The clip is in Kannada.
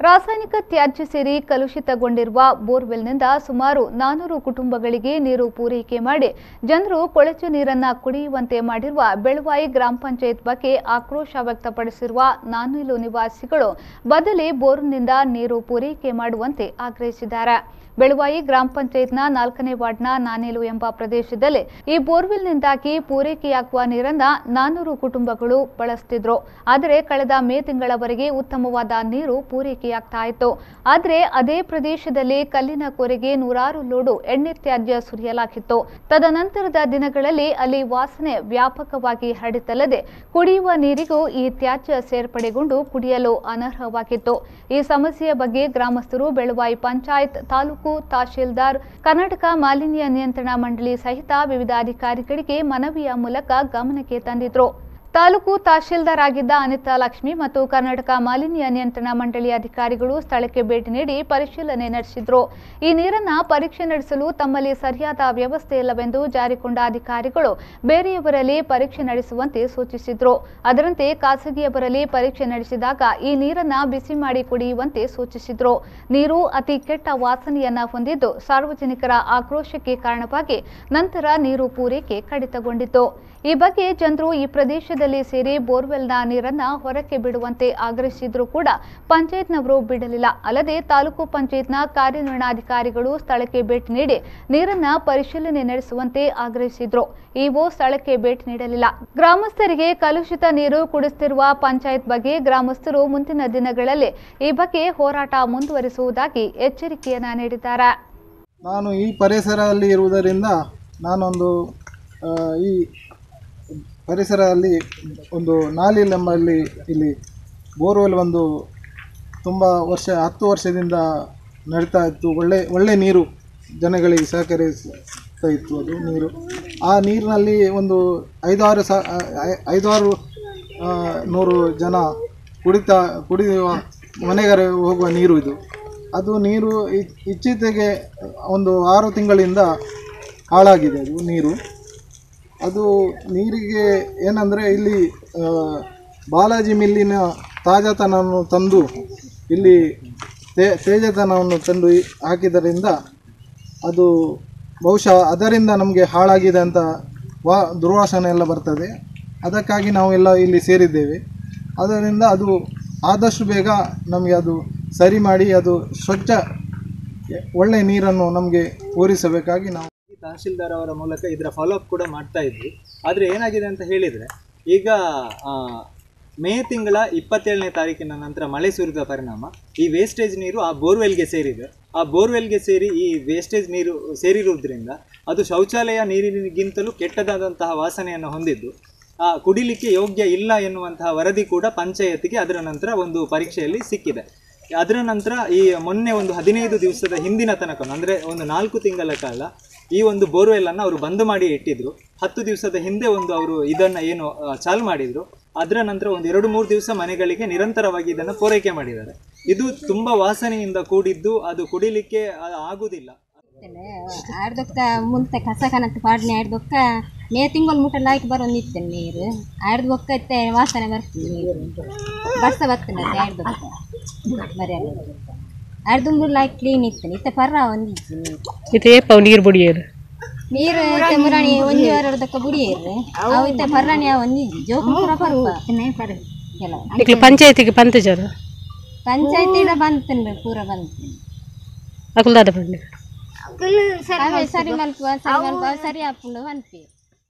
ರಾಸಾಯನಿಕ ತ್ಯಾಜ್ಯ ಸೇರಿ ಕಲುಷಿತಗೊಂಡಿರುವ ಬೋರ್ವೆಲ್ನಿಂದ ಸುಮಾರು 400 ಕುಟುಂಬಗಳಿಗೆ ನೀರು ಪೂರೈಕೆ ಮಾಡಿ ಜನರು ಕೊಳಚೆ ನೀರನ್ನು ಕುಡಿಯುವಂತೆ ಮಾಡಿರುವ ಬೆಳವಾಯಿ ಗ್ರಾಮ ಪಂಚಾಯತ್ ಬಗ್ಗೆ ಆಕ್ರೋಶ ವ್ಯಕ್ತಪಡಿಸಿರುವ ನಾನಿಲು ನಿವಾಸಿಗಳು ಬದಲಿ ಬೋರ್ನಿಂದ ನೀರು ಪೂರೈಕೆ ಮಾಡುವಂತೆ ಆಗ್ರಹಿಸಿದ್ದಾರೆ. ಬೆಳವಾಯಿ ಗ್ರಾಮ ಪಂಚಾಯತ್ನ 4ನೇ ವಾರ್ಡ್ನ ನಾನಿಲು ಎಂಬ ಪ್ರದೇಶದಲ್ಲಿ ಈ ಬೋರ್ವೆಲ್ನಿಂದಾಗಿ ಪೂರೈಕೆಯಾಗುವ ನೀರನ್ನು 400 ಕುಟುಂಬಗಳು ಬಳಸುತ್ತಿದ್ರು. ಆದರೆ ಕಳೆದ ಮೇ ತಿಂಗಳವರೆಗೆ ಉತ್ತಮವಾದ ನೀರು ಪೂರೈಕೆಯಾಗ್ತಾ ಇತ್ತು. ಆದರೆ ಅದೇ ಪ್ರದೇಶದಲ್ಲಿ ಕಲ್ಲಿನ ಕೊರೆಗೆ 100 ಲೋಡು ಎಣ್ಣೆ ತ್ಯಾಜ್ಯ ಸುರಿಯಲಾಗಿತ್ತು. ತದನಂತರದ ದಿನಗಳಲ್ಲಿ ಅಲ್ಲಿ ವಾಸನೆ ವ್ಯಾಪಕವಾಗಿ ಹರಡಿತಲ್ಲದೆ ಕುಡಿಯುವ ನೀರಿಗೂ ಈ ತ್ಯಾಜ್ಯ ಸೇರ್ಪಡೆಗೊಂಡು ಕುಡಿಯಲು ಅನರ್ಹವಾಗಿತ್ತು. ಈ ಸಮಸ್ಯೆಯ ಬಗ್ಗೆ ಗ್ರಾಮಸ್ಥರು ಬೆಳವಾಯಿ ಪಂಚಾಯತ್, ತಾಲೂಕು ತಹಶೀಲ್ದಾರ್, ಕರ್ನಾಟಕ ಮಾಲಿನ್ಯ ನಿಯಂತ್ರಣ ಮಂಡಳಿ ಸಹಿತ ವಿವಿಧ ಅಧಿಕಾರಿಗಳಿಗೆ ಮನವಿಯ ಮೂಲಕ ಗಮನಕ್ಕೆ ತಂದಿದ್ರು. ತಾಲೂಕು ತಹಶೀಲ್ದಾರ್ ಆಗಿದ್ದ ಅನಿತಾ ಲಕ್ಷ್ಮಿ ಮತ್ತು ಕರ್ನಾಟಕ ಮಾಲಿನ್ಯ ನಿಯಂತ್ರಣ ಮಂಡಳಿ ಅಧಿಕಾರಿಗಳು ಸ್ಥಳಕ್ಕೆ ಭೇಟಿ ನೀಡಿ ಪರಿಶೀಲನೆ ನಡೆಸಿದ್ರು. ಈ ನೀರನ್ನು ಪರೀಕ್ಷೆ ನಡೆಸಲು ತಮ್ಮಲ್ಲಿ ಸರಿಯಾದ ವ್ಯವಸ್ಥೆ ಇಲ್ಲವೆಂದು ಜಾರಿಕೊಂಡ ಅಧಿಕಾರಿಗಳು ಬೇರೆಯವರಲ್ಲಿ ಪರೀಕ್ಷೆ ನಡೆಸುವಂತೆ ಸೂಚಿಸಿದ್ರು. ಅದರಂತೆ ಖಾಸಗಿಯವರಲ್ಲಿ ಪರೀಕ್ಷೆ ನಡೆಸಿದಾಗ ಈ ನೀರನ್ನು ಬಿಸಿ ಮಾಡಿ ಕುಡಿಯುವಂತೆ ಸೂಚಿಸಿದ್ರು. ನೀರು ಅತಿ ಕೆಟ್ಟ ವಾಸನೆಯನ್ನ ಹೊಂದಿದ್ದು ಸಾರ್ವಜನಿಕರ ಆಕ್ರೋಶಕ್ಕೆ ಕಾರಣವಾಗಿ ನಂತರ ನೀರು ಪೂರೈಕೆ ಕಡಿತಗೊಂಡಿತ್ತು. ಈ ಬಗ್ಗೆ ಜನರು ಈ ಪ್ರದೇಶದಲ್ಲಿ ಸೇರಿ ಬೋರ್ವೆಲ್ನ ನೀರನ್ನು ಹೊರಕ್ಕೆ ಬಿಡುವಂತೆ ಆಗ್ರಹಿಸಿದ್ರು ಕೂಡ ಪಂಚಾಯತ್ನವರು ಬಿಡಲಿಲ್ಲ. ಅಲ್ಲದೆ ತಾಲೂಕು ಪಂಚಾಯತ್ನ ಕಾರ್ಯನಿರ್ವಹಣಾಧಿಕಾರಿಗಳು ಸ್ಥಳಕ್ಕೆ ಭೇಟಿ ನೀಡಿ ನೀರನ್ನು ಪರಿಶೀಲನೆ ನಡೆಸುವಂತೆ ಆಗ್ರಹಿಸಿದ್ರು. ಇಒ ಸ್ಥಳಕ್ಕೆ ಭೇಟಿ ನೀಡಲಿಲ್ಲ. ಗ್ರಾಮಸ್ಥರಿಗೆ ಕಲುಷಿತ ನೀರು ಕುಡಿಸುತ್ತಿರುವ ಪಂಚಾಯತ್ ಬಗ್ಗೆ ಗ್ರಾಮಸ್ಥರು ಮುಂದಿನ ದಿನಗಳಲ್ಲಿ ಈ ಬಗ್ಗೆ ಹೋರಾಟ ಮುಂದುವರಿಸುವುದಾಗಿ ಎಚ್ಚರಿಕೆಯನ್ನ ನೀಡಿದ್ದಾರೆ. ನಾನು ಈ ಪರಿಸರದಲ್ಲಿ ಇರುವುದರಿಂದ ನಾನೊಂದು ಈ ಪರಿಸರದಲ್ಲಿ ಒಂದು ನಾಲಿಲ್ ಎಂಬಲ್ಲಿ ಇಲ್ಲಿ ಬೋರ್ವೆಲ್ ಒಂದು ತುಂಬ 10 ವರ್ಷದಿಂದ ನಡೀತಾ ಇತ್ತು. ಒಳ್ಳೆ ನೀರು ಜನಗಳಿಗೆ ಸಹಕರಿಸ್ತಾ ಇತ್ತು. ಅದು ನೀರು ಆ ನೀರಿನಲ್ಲಿ ಒಂದು 500-600 ಜನ ಕುಡಿಯುವ ಮನೆಗೆ ಹೋಗುವ ನೀರು ಇದು. ಅದು ನೀರು ಇತ್ತೀಚೆಗೆ ಒಂದು 6 ತಿಂಗಳಿಂದ ಹಾಳಾಗಿದೆ ಅದು ನೀರು. ಅದು ನೀರಿಗೆ ಏನಂದರೆ ಇಲ್ಲಿ ಬಾಲಾಜಿ ಮಿಲ್ಲಿನ ತಾಜಾತನವನ್ನು ತಂದು ಇಲ್ಲಿ ತೇಜತನವನ್ನು ತಂದು ಹಾಕಿದ್ದರಿಂದ ಅದು ಬಹುಶಃ ಅದರಿಂದ ನಮಗೆ ಹಾಳಾಗಿದೆ ಅಂತ ದುರ್ವಾಸನೆ ಎಲ್ಲ ಬರ್ತದೆ. ಅದಕ್ಕಾಗಿ ನಾವೆಲ್ಲ ಇಲ್ಲಿ ಸೇರಿದ್ದೇವೆ. ಅದರಿಂದ ಅದು ಆದಷ್ಟು ಬೇಗ ನಮಗೆ ಅದು ಸರಿ ಮಾಡಿ ಅದು ಸ್ವಚ್ಛ ಒಳ್ಳೆಯ ನೀರನ್ನು ನಮಗೆ ಪೂರೈಸಬೇಕಾಗಿ ನಾವು ತಹಶೀಲ್ದಾರ್ ಅವರ ಮೂಲಕ ಇದರ ಫಾಲೋಅಪ್ ಕೂಡ ಮಾಡ್ತಾ ಇದ್ವಿ. ಆದರೆ ಏನಾಗಿದೆ ಅಂತ ಹೇಳಿದರೆ ಈಗ ಮೇ ತಿಂಗಳ 27ನೇ ತಾರೀಕಿನ ನಂತರ ಮಳೆ ಸುರಿದ ಪರಿಣಾಮ ಈ ವೇಸ್ಟೇಜ್ ನೀರು ಆ ಬೋರ್ವೆಲ್ಗೆ ಸೇರಿದೆ. ಆ ಬೋರ್ವೆಲ್ಗೆ ಸೇರಿ ಈ ವೇಸ್ಟೇಜ್ ನೀರು ಸೇರಿರುವುದರಿಂದ ಅದು ಶೌಚಾಲಯ ನೀರಿಗಿಂತಲೂ ಕೆಟ್ಟದಾದಂತಹ ವಾಸನೆಯನ್ನು ಹೊಂದಿದ್ದು ಕುಡಿಲಿಕ್ಕೆ ಯೋಗ್ಯ ಇಲ್ಲ ಎನ್ನುವಂತಹ ವರದಿ ಕೂಡ ಪಂಚಾಯತಿಗೆ ಅದರ ನಂತರ ಒಂದು ಪರೀಕ್ಷೆಯಲ್ಲಿ ಸಿಕ್ಕಿದೆ. ಅದರ ನಂತರ ಈ ಮೊನ್ನೆ ಒಂದು 15 ದಿವಸದ ಹಿಂದಿನ ತನಕ ಅಂದರೆ ಒಂದು 4 ತಿಂಗಳ ಕಾಲ ಈ ಒಂದು ಬೋರ್ವೆಲ್ಲನ್ನು ಅವರು ಬಂದ್ ಮಾಡಿ ಇಟ್ಟಿದ್ರು. 10 ದಿವಸದ ಹಿಂದೆ ಒಂದು ಅವರು ಇದನ್ನು ಏನು ಚಾಲು ಮಾಡಿದರು. ಅದರ ನಂತರ ಒಂದು 2-3 ದಿವಸ ಮನೆಗಳಿಗೆ ನಿರಂತರವಾಗಿ ಇದನ್ನು ಪೂರೈಕೆ ಮಾಡಿದ್ದಾರೆ. ಇದು ತುಂಬ ವಾಸನೆಯಿಂದ ಕೂಡಿದ್ದು ಅದು ಕುಡಿಲಿಕ್ಕೆ ಆಗುವುದಿಲ್ಲ. ಆಡ್ದೊಕ್ಕ ಮುಂತೆ ಕಸ ಕನತ್ತು ಪಾಡ್ನೆ ಆಡ್ದೊಕ್ಕ ಮೇ ತಿಂಗಳು ಮುಟ್ಟಲಾಯ್ತು ಬರೋಂದಿತ್ತೆ ನೀರು ಆಡ್ದೊಕ್ಕ ಇತ್ತೆ ವಾಸನೆ ಬರ್ತದೆ. ನೀರು ಬರ್ಸ ಬರ್ತದೆ ಆಡ್ದೊಕ್ಕ ಬರೀ ಆಡ್ದುಂಬುಲಾಯ್ತು ಕ್ಲೀನ್ ಇತ್ತು ಇತ್ತೆ ಪರ್ರ ಒಂದಿತ್ತು ನೀರು ಬುಡಿಯರು ನೀರು ಇತ್ತೆ ಮುರಾಣಿ 1 ವಾರದಕ್ಕ ಬುಡಿಯರು ಅವು ಇತ್ತೆ ಪರ್ರಾಣಿ ಒಂದಿದ್ದು ಜೋಕು ಪೂರ ಪರ್ವ ಪಂಚಾಯತಿಗೆ ಪಂತಜರು ಪಂಚಾಯತಿಡ ಬಂತನ್ರಿ ಪೂರ ಬಂತು ಅಕಲ್ದಾದ ಬಂದು ಸರಿ ಮಲ್ಪ ಸರಿ ಆಪುಂಡು ಬಂತು.